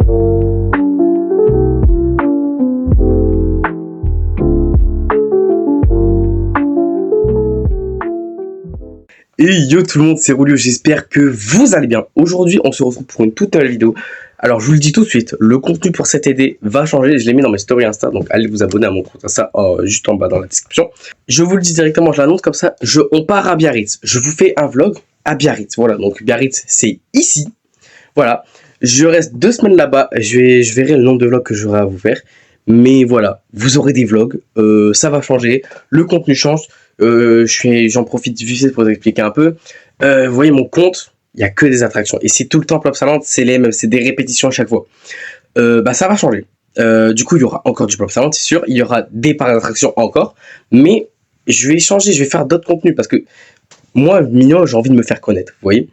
Et yo tout le monde, c'est Roulio, j'espère que vous allez bien. Aujourd'hui, on se retrouve pour une toute nouvelle vidéo. Alors, je vous le dis tout de suite, le contenu pour cet AD va changer. Je l'ai mis dans mes stories Insta, donc allez vous abonner à mon compte Insta, juste en bas dans la description. Je vous le dis directement, je l'annonce comme ça. On part à Biarritz. Je vous fais un vlog à Biarritz. Voilà, donc Biarritz, c'est ici. Voilà, je reste 2 semaines là-bas. Je verrai le nombre de vlogs que j'aurai à vous faire. Mais voilà, vous aurez des vlogs, ça va changer, le contenu change. J'en profite vite fait pour vous expliquer un peu. Vous voyez mon compte, il n'y a que des attractions. Et c'est tout le temps Plop Saland, c'est les mêmes, c'est des répétitions à chaque fois. Ça va changer. Du coup, il y aura encore du Plop Saland, c'est sûr. Il y aura des parcs d'attractions encore. Mais je vais changer, je vais faire d'autres contenus. Parce que moi, mignon, j'ai envie de me faire connaître, vous voyez.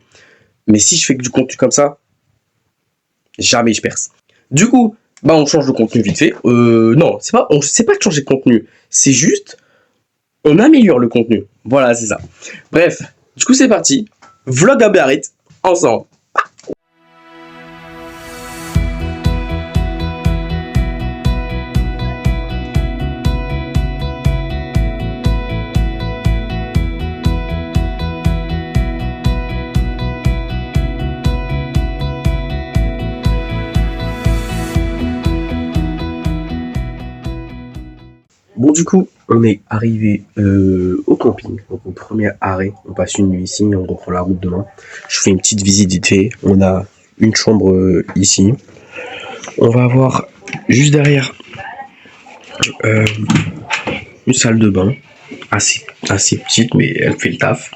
Mais si je fais que du contenu comme ça, jamais je perce. Du coup, on change de contenu vite fait. Non, c'est pas de changer de contenu. C'est juste, on améliore le contenu. Voilà, c'est ça. Bref, du coup, c'est parti. Vlog à Biarritz, ensemble. Bon, du coup, on est arrivé au camping. Donc, au premier arrêt, on passe une nuit ici, on reprend la route demain. Je fais une petite visite vite fait. On a une chambre ici. On va avoir juste derrière une salle de bain assez petite, mais elle fait le taf.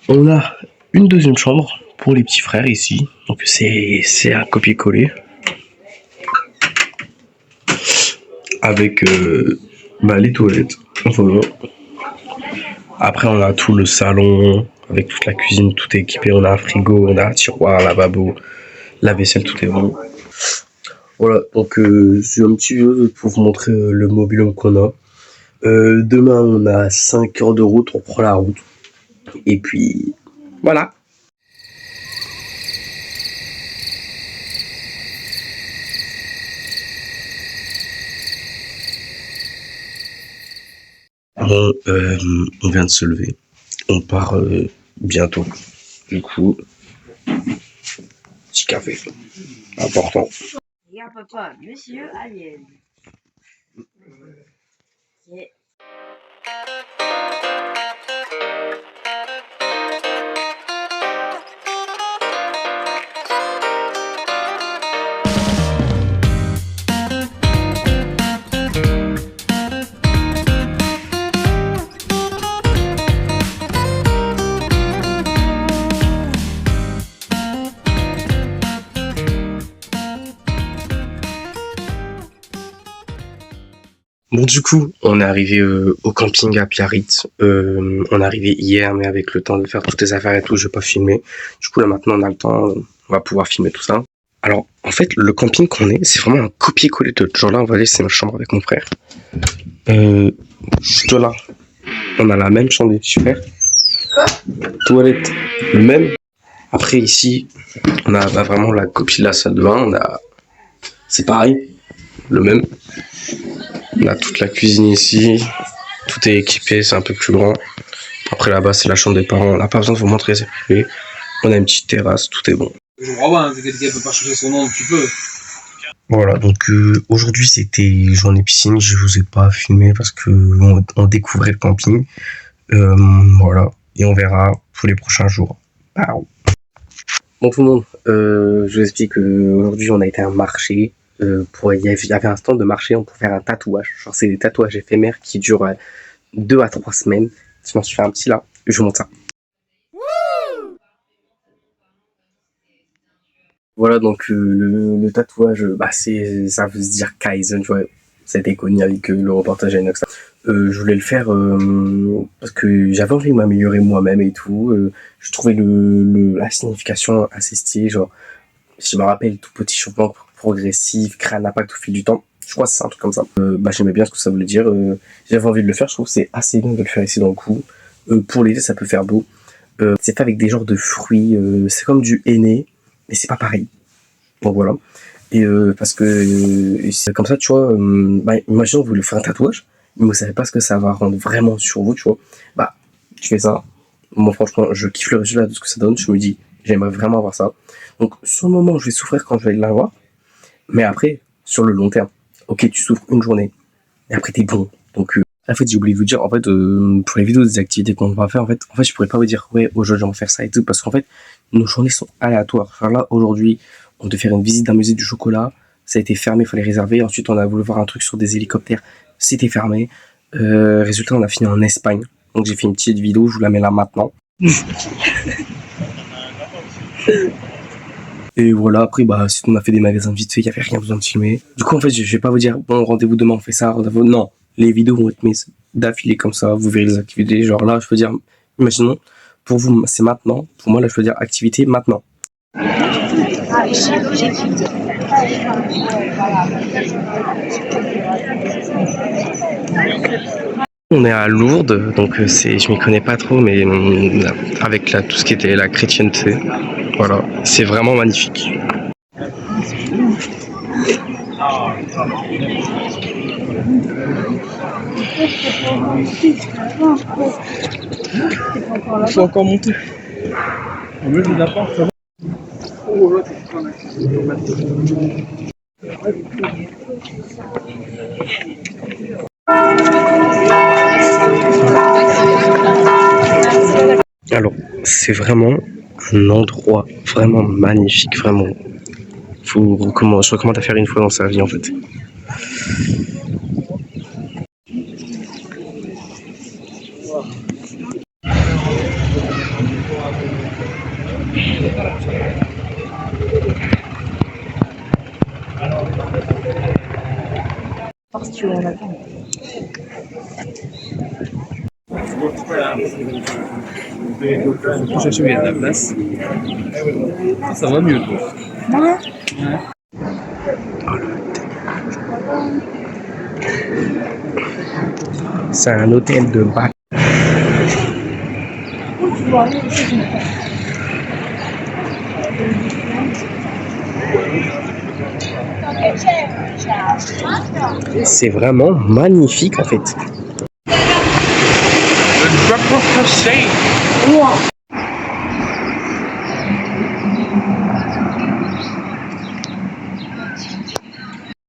On a une deuxième chambre pour les petits frères ici. Donc, c'est un copier-coller. Avec les toilettes. Voilà. Après, on a tout le salon, avec toute la cuisine, tout est équipé. On a un frigo, on a un tiroir, un lavabo, la vaisselle, tout est bon. Voilà, donc c'est un petit jeu pour vous montrer le mobil-home qu'on a. Demain, on a 5 heures de route, on prend la route. Et puis, voilà. Bon, on vient de se lever. On part bientôt. Du coup, petit café. Important. Regarde papa, monsieur Alien. Yeah. Bon, du coup, on est arrivé au camping à Biarritz. On est arrivé hier, mais avec le temps de faire toutes les affaires et tout, je vais pas filmer. Du coup, là, maintenant, on a le temps, on va pouvoir filmer tout ça. Alors, en fait, le camping qu'on est, c'est vraiment un copier-coller de genre là, on va aller, c'est ma chambre avec mon frère. Juste là, on a la même chambre des petits frères. Toilette, le même. Après, ici, on a vraiment la copie de la salle de bain. C'est pareil, le même. On a toute la cuisine ici, tout est équipé, c'est un peu plus grand. Après là-bas c'est la chambre des parents, on n'a pas besoin de vous montrer, c'est privé. On a une petite terrasse, tout est bon. Je crois pas, hein, que quelqu'un peut pas changer son nom, tu peux. Voilà, donc aujourd'hui c'était journée piscine, je vous ai pas filmé parce que on découvrait le camping. Voilà, et on verra pour les prochains jours. Bon tout le monde, je vous explique qu'aujourd'hui on a été à un marché. Il y avait un stand de marché, on peut faire un tatouage. Genre c'est des tatouages éphémères qui durent 2 à 3 semaines. Je m'en suis fait un petit là, je vous montre ça. Voilà donc le tatouage, ça veut se dire Kaizen, tu vois. Ça a été connu avec le reportage Inox. Je voulais le faire parce que j'avais envie de m'améliorer moi-même et tout. Je trouvais la signification assez stylée, genre je me rappelle tout petit changement progressif, créer un impact au fil du temps. Je crois que c'est un truc comme ça. J'aimais bien ce que ça voulait dire. J'avais envie de le faire. Je trouve que c'est assez bien de le faire ici dans le coup. Pour l'été, ça peut faire beau. C'est fait avec des genres de fruits. C'est comme du henné, mais c'est pas pareil. Donc voilà. Et parce que c'est comme ça, tu vois. Bah, imaginons que vous voulez faire un tatouage, mais vous savez pas ce que ça va rendre vraiment sur vous, tu vois. Bah, tu fais ça. Moi, franchement, je kiffe le résultat de ce que ça donne. Je me dis, j'aimerais vraiment avoir ça. Donc, sur le moment, je vais souffrir quand je vais l'avoir. Mais après, sur le long terme, ok, tu souffres une journée. Et après, t'es bon. Donc, en fait, j'ai oublié de vous dire, en fait, pour les vidéos des activités qu'on va faire, en fait, je pourrais pas vous dire, ouais, aujourd'hui, on va faire ça et tout. Parce qu'en fait, nos journées sont aléatoires. Genre là, aujourd'hui, on devait faire une visite d'un musée du chocolat. Ça a été fermé, il fallait réserver. Ensuite, on a voulu voir un truc sur des hélicoptères. C'était fermé. Résultat, on a fini en Espagne. Donc j'ai fait une petite vidéo, je vous la mets là maintenant. Et voilà, après, bah, on a fait des magasins vite fait, il n'y avait rien besoin de filmer. Du coup, en fait, je vais pas vous dire, bon, rendez-vous demain, on fait ça, rendez-vous. Non, les vidéos vont être mises d'affilée comme ça, vous verrez les activités. Genre là, je peux dire, imaginons, pour vous, c'est maintenant. Pour moi, là, je peux dire activité maintenant. On est à Lourdes, donc je m'y connais pas trop, mais avec tout ce qui était la chrétienté, voilà, c'est vraiment magnifique. Il faut encore monter. On veut des apports, ça va. Alors, c'est vraiment un endroit vraiment magnifique, vraiment. Je recommande à faire une fois dans sa vie, en fait. Faut chercher où il y a de la place. Ça va mieux, toi. C'est un hôtel de bac. C'est vraiment magnifique en fait.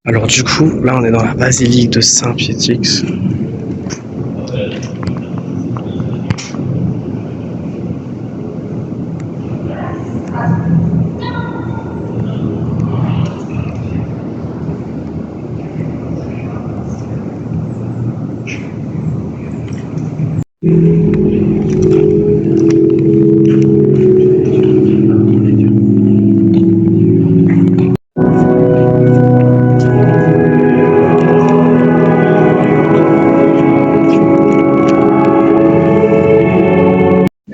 Alors du coup, là on est dans la basilique de Saint-Piétix.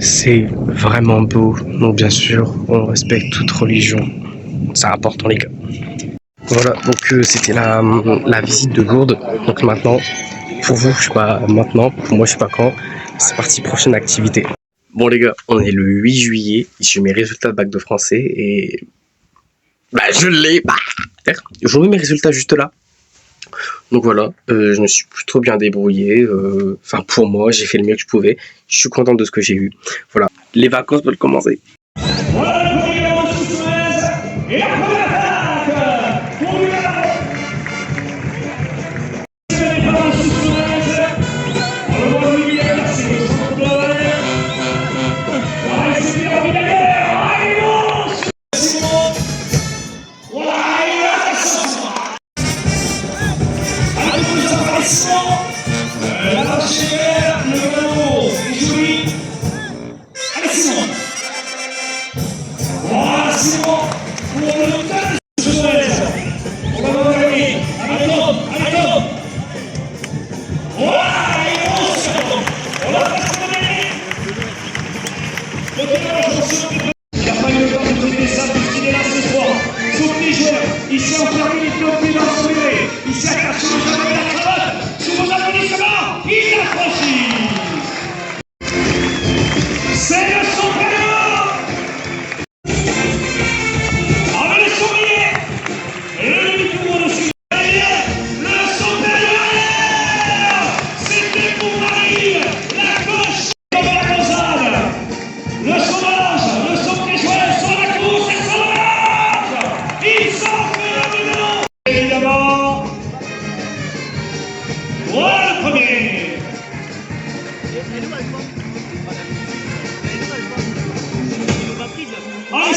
C'est vraiment beau, donc bien sûr, on respecte toute religion. C'est important les gars. Voilà, donc c'était la visite de Lourdes. Donc maintenant, pour vous, je sais pas maintenant, pour moi je sais pas quand, c'est parti, prochaine activité. Bon les gars, on est le 8 juillet, j'ai mes résultats de bac de français et... Bah je l'ai, je vous mets mes résultats juste là. Donc voilà, je me suis plutôt bien débrouillé, enfin pour moi, j'ai fait le mieux que je pouvais, je suis content de ce que j'ai eu. Voilà, les vacances veulent commencer.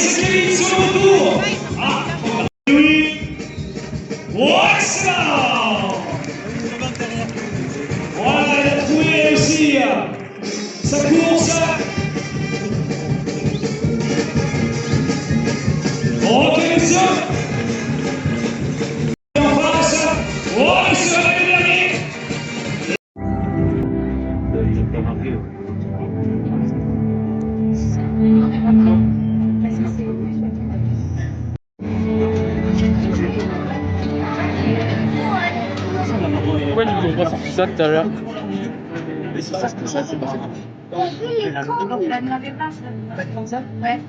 c'est Kevin sur le retour. Ah, oui. Oh, excellent. Voilà, il a trouvé réussi sa course. Oh, Kevin en face. Oh, il se réveille le dernier. Pourquoi ils nous ont pas sorti ça tout à l'heure? C'est pas fait. Comme ça? Ouais.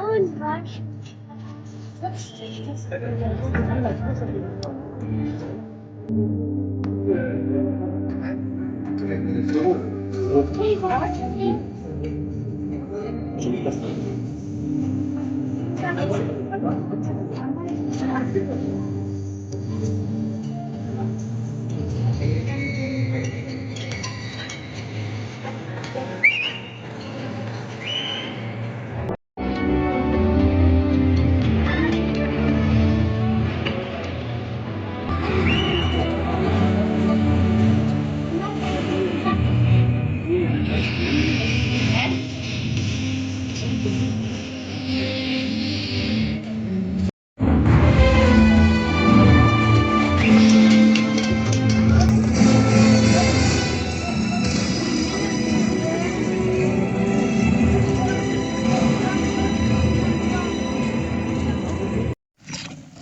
Oh, une vache.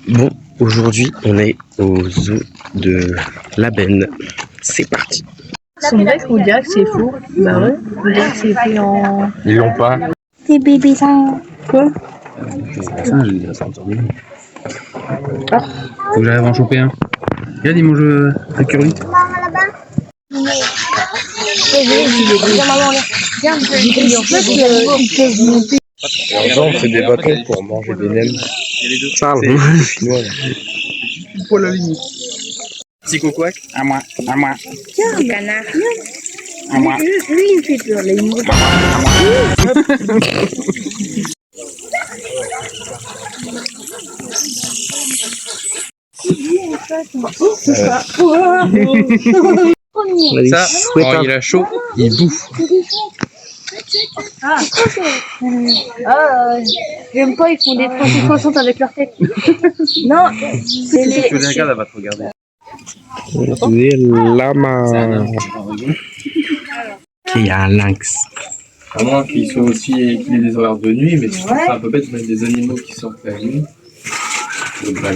Bon, aujourd'hui, on est au zoo de la Benne. C'est parti. Son bec, on dirait que c'est faux. Bah ouais, on dirait que c'est fait en... Ils l'ont pas. Des bébés ça. Quoi? Putain, j'ai déjà sorti. Faut que j'arrive à en choper un. Regarde, il mange la curly. L'argent, c'est des bâtons pour manger des nems. Charles, chinois. Pour la limite. Petit coquac. À moi. Le canard. À moi. Lui, il me fait peur, là, il me Ça, quand il a chaud, il bouffe. j'aime pas, ils font des 360 avec leur tête. Non, c'est les... Tu les regardes, elle va te regarder. C'est lama. Il y a un lynx. À moins qu'ils soient aussi qu'il ait des horaires de nuit, mais je trouve ça un peu bête de mettre des animaux qui sortent la nuit. Donc, bah,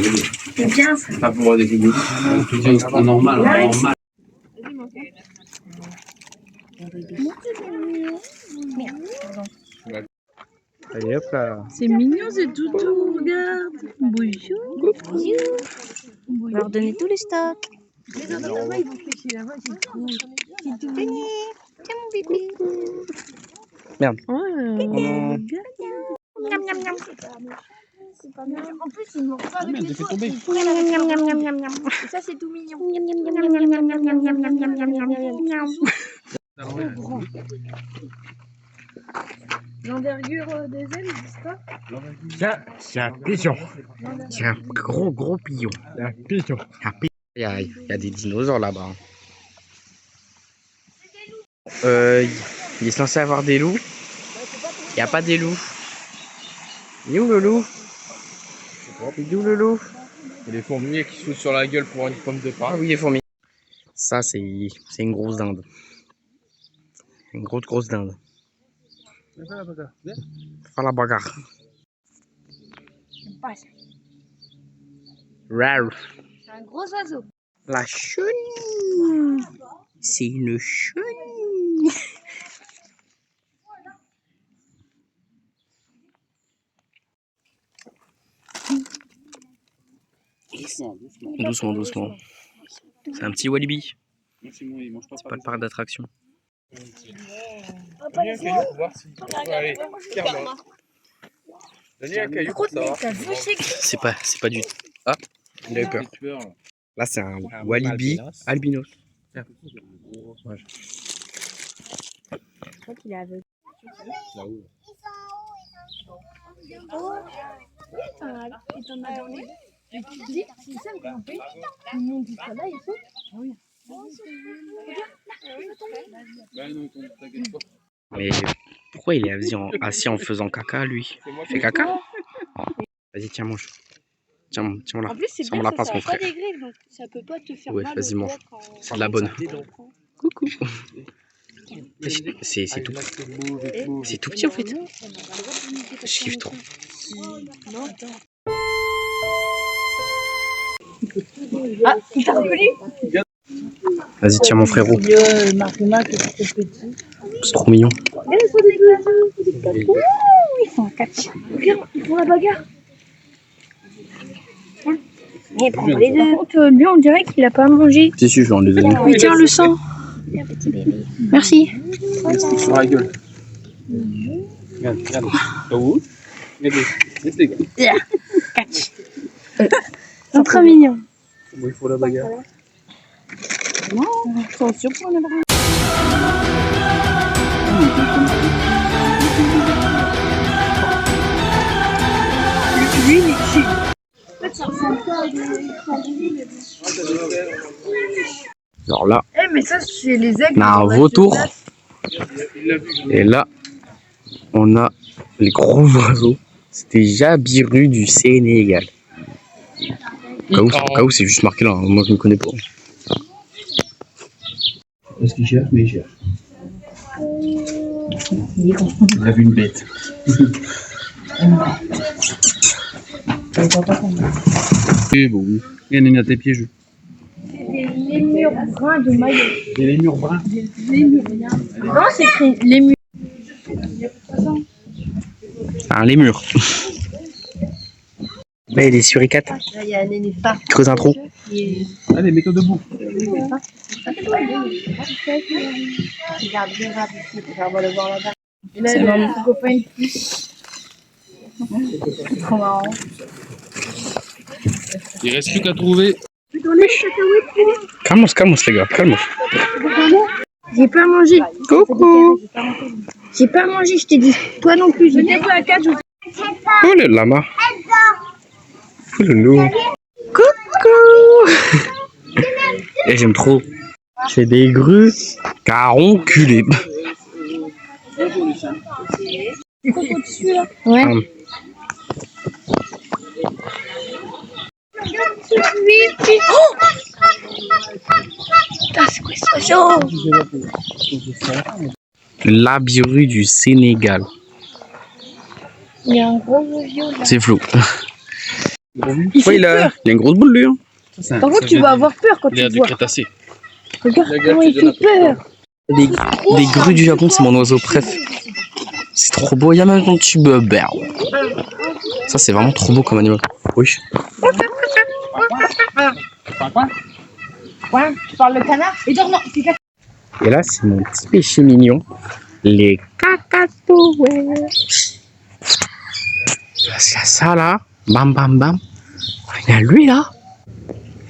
C'est bien ça. pas pour des vidéos. En normal. Allez hop là. C'est mignon, c'est toutou, regarde. Bonjour. On va leur donner tout le stock. Les autres là-bas, ils vont pêcher là-bas, c'est trop. C'est tout mignon. Tiens mon bébé. Merde. Ouais, non. Miam miam miam. C'est pas mignon. En plus, ils mangent pas avec les doigts. tomber. Miam miam miam miam miam miam. Et ça, c'est tout mignon. Miam miam miam miam miam miam miam miam miam miam miam miam miam. L'envergure des ailes, c'est pas? Ça, c'est un pigeon. C'est un gros pigeon. Un pigeon. Il y a des dinosaures là-bas. Il est censé avoir des loups. Il n'y a pas des loups. Il est où le loup? Il est où le loup? Et les fourmiliers qui sautent sur la gueule pour une pomme de pain. Ah oui, les fourmis. Ça, c'est une grosse dinde. Une grosse dinde. Faire la bagarre. J'aime pas ça. Rare. C'est un gros oiseau. La chenille. C'est une chenille. Doucement. C'est un petit walibi. C'est pas le parc d'attraction. Donnez un caillou pour voir s'il peut aller. Carrément. Donnez un caillou pour savoir. C'est pas du tout. Ah, il a eu peur. Là, c'est un walibi albinos. Je crois qu'il est aveugle. Et t'en as dans les. Mais tu dis, c'est ça le grand pays. Ils m'ont dit ça là, il faut. Oui. Mais pourquoi il est assis en faisant caca, lui? Il fait caca? Vas-y, tiens, mange. Tiens, là. En plus, c'est Tiens, bien la que passe, ça mon soit pas frère. des griffes, donc ça peut pas te faire Ouais, mal vas-y, au mange. doigt quand... C'est de la bonne. Coucou. C'est tout. C'est tout petit en fait. Je kiffe trop. Ah, il t'a reconnu? Vas-y, tiens, mon frérot. Marina qui est trop petit. C'est trop mignon. Ils font un catch. Regarde, ils font la bagarre. Mais prends les deux. Par contre, lui, on dirait qu'il a pas mangé. Si, je vais en les donner. Oui, tiens, le sang. Merci. Sur la gueule. Regarde. T'as où? Regarde. Catch. C'est très mignon. Bon, il faut la bagarre. Non, c'est sûr qu'on a pas. Lui, il est chill. En fait, ça ressemble pas à des Alors là, Eh, mais ça, c'est les aigles. on a un dans la vautour. surface. Et là, on a les gros oiseaux. C'était Jabiru du Sénégal. Au cas où c'est juste marqué là, hein. Moi je ne connais pas. Est-ce qu'il cherche? Mais il cherche. Il a vu une bête. Oui, bon, oui. Il y en a tes pieds, Les lémurs bruns de maillot. Des lémurs bruns. Non, c'est écrit lémurs. Un lémur. Là, il y a des suricates. Là, il y a un nénuphar. Creuse un trou. Allez, mets-toi debout. Regarde, regarde ici. On va le voir là-bas. Et là, C'est vraiment- le copain, il pousse. C'est trop marrant. Il reste plus qu'à trouver. Calmos, les gars, calmos. J'ai pas mangé. Coucou. J'ai pas mangé, je t'ai dit. Toi non plus. J'ai pas la cage. Oh le lama. Oh le loup. Coucou. Et j'aime trop. C'est des grues caronculées. Ouais. Putain, c'est quoi ce oiseau? Labiru du Sénégal. Il y a un gros oiseau là. C'est flou. Il fait Ouais, il a peur. une grosse boule lui. Hein. Par contre, tu vas avoir peur quand tu le vois. Crétacé. Regarde La gueule, comment il tu donnes fait peur. Les grues du Japon, c'est mon oiseau préf. C'est trop beau. Il y a même un petit bébé. Ça, c'est vraiment trop beau comme animal. Oui. Ouais, tu parles le canard? Et genre, non, c'est caca. Et là, c'est mon petit péché mignon. Les cacatoès. Il y a ça là. Bam, bam, bam. Il y a lui là.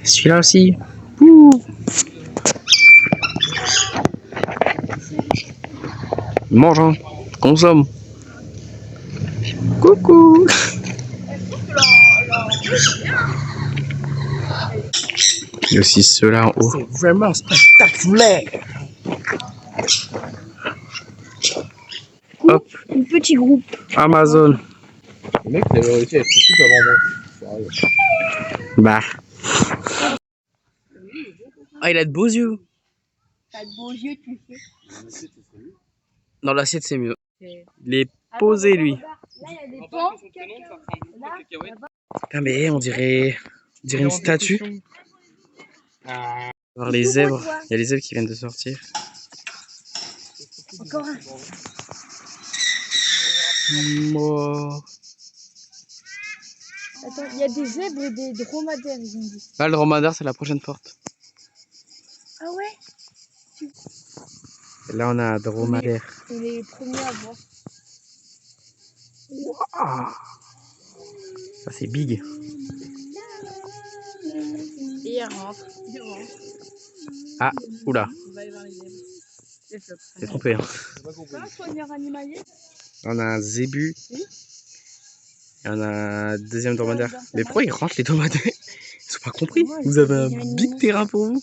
Et celui-là aussi. Ouh. Mange, hein. Consomme. Coucou. Il y a aussi ceux-là en haut. C'est vraiment spectaculaire. Hop, Un petit groupe. Amazon. Le mec, il avait réussi à être tout avant moi. Sérieux. Bah. Ah, il a de beaux yeux. T'as de beaux yeux, tu sais. Dans l'assiette, c'est mieux. Il est posé, lui. Là, il y a des pans. Ah, mais on dirait une statue. Voir les zèbres. Il y a les zèbres qui viennent de sortir. Encore un. Oh. Attends, il y a des zèbres et des dromadaires, ils ont dit. Là, le dromadaire, c'est la prochaine porte. Ah ouais? Et là, on a un dromadaire. C'est les premiers à voir. Ah. Ça, c'est big. Et il rentre. Ah, oula. Il va aller voir les zèbres. C'est trompé. Hein. Ça va, soigneur animalier? On a un zébu. Il y en a un deuxième dromadaire. Mais pourquoi ils rentrent les dromadaires? Ils ont pas compris. Vous avez un big terrain pour vous.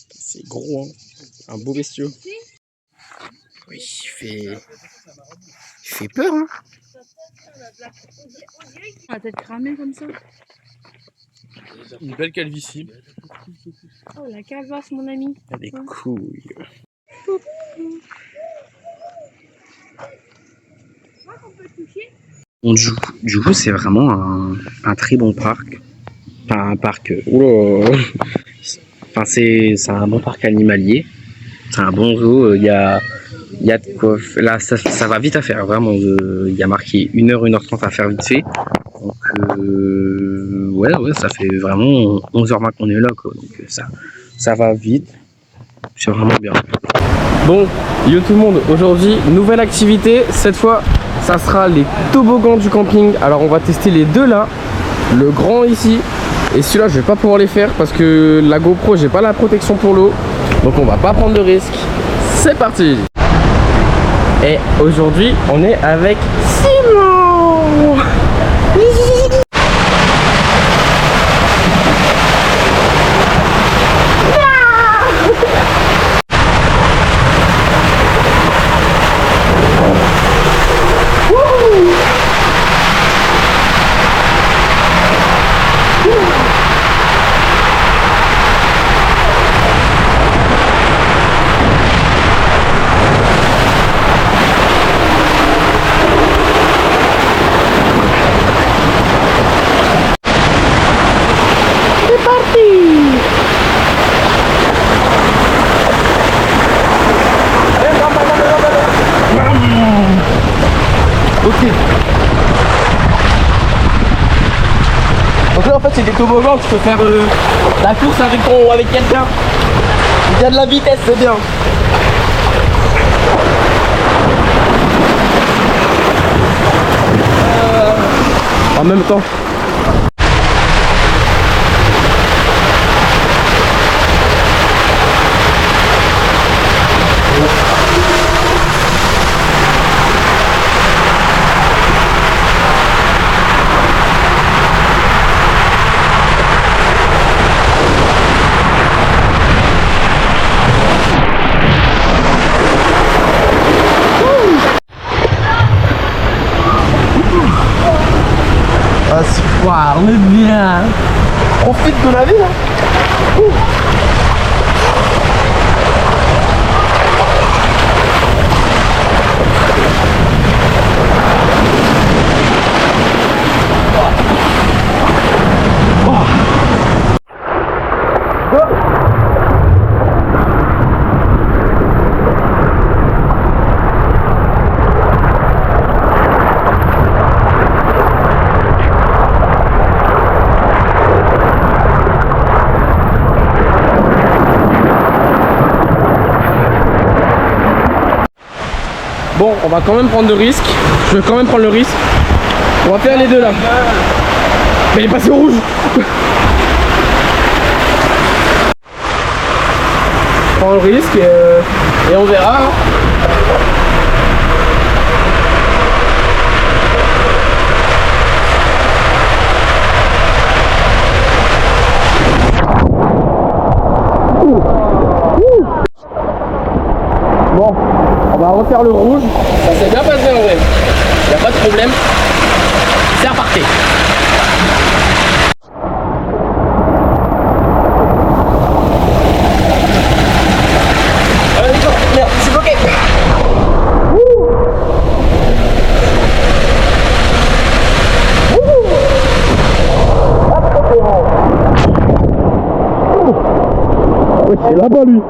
C'est gros, hein. Un beau bestiau. Oui, il fait peur, hein. La tête cramée comme ça. Une belle calvitie. Oh, la calvasse, mon ami. Il a des couilles. Bon, du coup, c'est vraiment un très bon parc. Enfin, un parc. Enfin, c'est un bon parc animalier. C'est un bon zoo. Il y a de quoi. Là, ça va vite à faire. Vraiment, il y a marqué 1h, 1h30 à faire vite fait. Donc, ouais, ça fait vraiment 11h20 qu'on est là, quoi. Donc, ça va vite. C'est vraiment bien. Bon, yo tout le monde, aujourd'hui, nouvelle activité. Cette fois, ça sera les toboggans du camping. Alors, on va tester les deux là. Le grand ici. Et celui-là, je vais pas pouvoir les faire parce que la GoPro, j'ai pas la protection pour l'eau. Donc, on va pas prendre de risque. C'est parti! Et aujourd'hui, on est avec Simon! Donc là en fait c'est des toboggans, tu peux faire la course avec quelqu'un. Il y a de la vitesse, c'est bien. En même temps. Wow, on est bien. Profite de la vie là. Bon, on va quand même prendre de risques. Je veux quand même prendre le risque. On va faire les deux là. Mais il est passé au rouge. Je prends le risque et on verra. Bon, on va refaire le rouge. Ça s'est bien passé en vrai. Il n'y a pas de problème. C'est reparti. Merde, je suis bloqué. Ouais, c'est là-bas lui.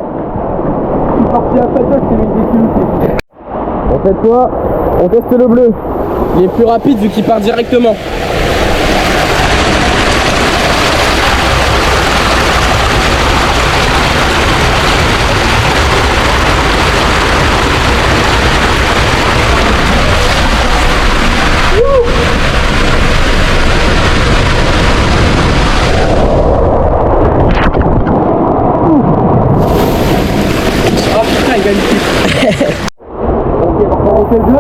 Parti après toi, je t'ai mis des kilomètres. En fait quoi, on teste le bleu. Il est plus rapide vu qu'il part directement. Oh putain, il gagne plus. Ok, on va remonter le bleu.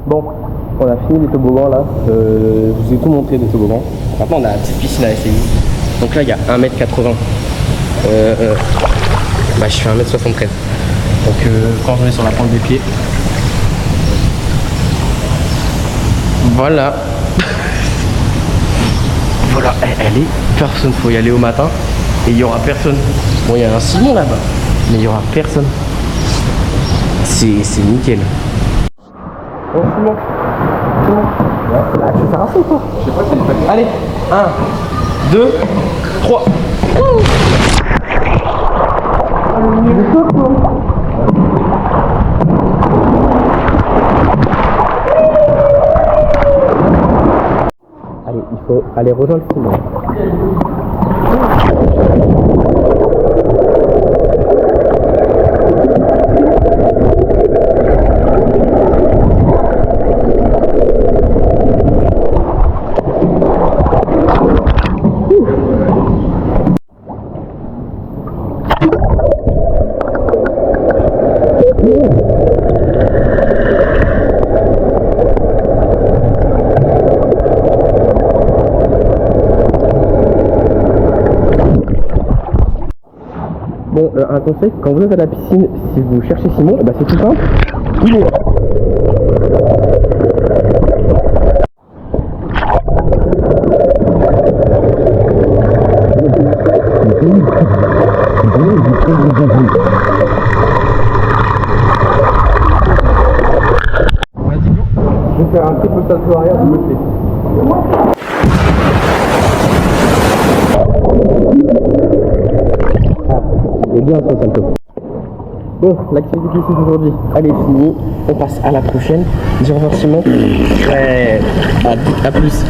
Bon, on a fini les toboggans là, je vous ai tout montré des toboggans. Maintenant on a la petite piscine à essayer. Donc là il y a 1m80. Bah je fais 1m73. Donc quand je mets sur la pointe des pieds. Voilà. Voilà, elle est personne, faut y aller au matin et il y aura personne. Bon il y a un Simon là-bas, mais il y aura personne. C'est nickel. Oh, Simon. Ah, tu veux faire un saut quoi? Je sais pas si c'est. Allez, 1, 2, 3. Allez, il faut aller rejoindre Simon. Bon, un conseil, quand vous êtes à la piscine, si vous cherchez Simon, bah c'est tout simple, il est là. Vas-y, go. Je vais faire un triple salto arrière de côté. Et bien ça salto. Bon, l'activité qui est aujourd'hui, elle est finie. On passe à la prochaine. Dis au revoir Simon. Ouais, à plus.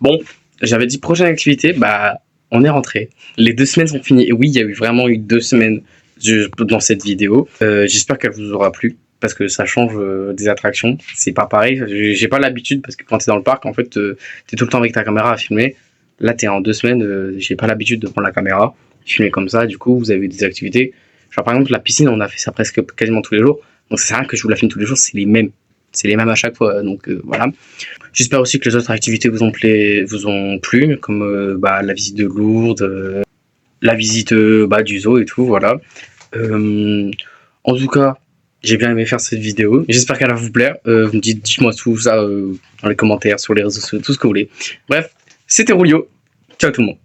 Bon, j'avais dit prochaine activité, bah on est rentré. Les 2 semaines sont finies. Et oui, il y a vraiment eu 2 semaines dans cette vidéo. J'espère qu'elle vous aura plu. Parce que ça change des attractions. C'est pas pareil. J'ai pas l'habitude parce que quand t'es dans le parc, en fait, t'es tout le temps avec ta caméra à filmer. Là, t'es en 2 semaines, j'ai pas l'habitude de prendre la caméra, filmer comme ça. Du coup, vous avez des activités. Genre, par exemple, la piscine, on a fait ça presque quasiment tous les jours. Donc, c'est rien que je vous la filme tous les jours, c'est les mêmes. C'est les mêmes à chaque fois. Donc, voilà. J'espère aussi que les autres activités vous ont plu, comme la visite de Lourdes, la visite du zoo et tout. Voilà. En tout cas, j'ai bien aimé faire cette vidéo. J'espère qu'elle va vous plaire. Vous me dites-moi tout ça dans les commentaires, sur les réseaux sociaux, tout ce que vous voulez. Bref, c'était Rulio. Ciao tout le monde.